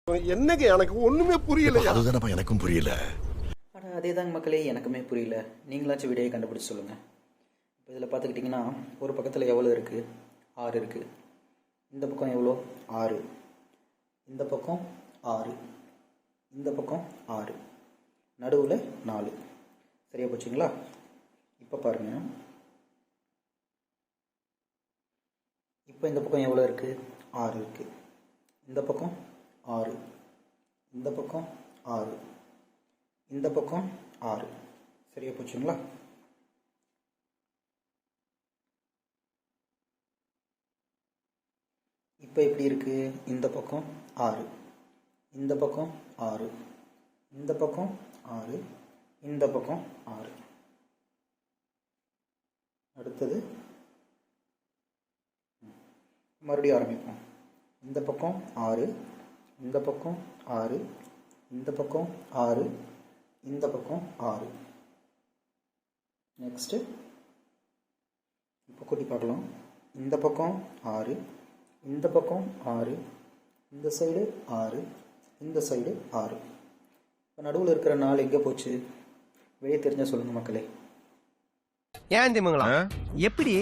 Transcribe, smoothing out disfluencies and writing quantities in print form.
என்னங்க எனக்கு ஒண்ணுமே புரியல. அதுதானப்பா எனக்கும் புரியல. ஆனால் அதே தாங்க மக்களே, எனக்குமே புரியல. நீங்களாச்சும் விடையை கண்டுபிடிச்சி சொல்லுங்கள். இப்போ இதில் பார்த்துக்கிட்டிங்கன்னா ஒரு பக்கத்தில் எவ்வளோ இருக்குது? 6 இருக்குது. இந்த பக்கம் எவ்வளோ? 6. இந்த பக்கம் 6. இந்த பக்கம் 6. நடுவில் 4. சரியா போச்சுங்களா? இப்போ பாருங்கள், இப்போ இந்த பக்கம் எவ்வளோ இருக்குது? 6 இருக்குது. இந்த பக்கம் 6. இந்த பக்கம் 6. இந்த பக்கம் 6. சரியா போச்சுங்களா? இப்போ எப்படி இருக்குது? இந்த பக்கம் 6. இந்த பக்கம் 6. இந்த பக்கம் 6. இந்த பக்கம் 6. அடுத்தது மறுபடியும் ஆரம்பிப்போம். இந்த பக்கம் 6. இந்த பக்கம் 6. இந்த பக்கம் 6. இந்த பக்கம் 6. நெக்ஸ்ட்டு இப்போ கூட்டி பார்க்கலாம். இந்த பக்கம் 6. இந்த பக்கம் 6. இந்த சைடு 6. இந்த சைடு 6. இப்போ நடுவில் இருக்கிற 4 எங்கே போச்சு? வெளியே தெரிஞ்சால் சொல்லுங்கள் மக்களே. ஏன் திமுங்களா எப்படி?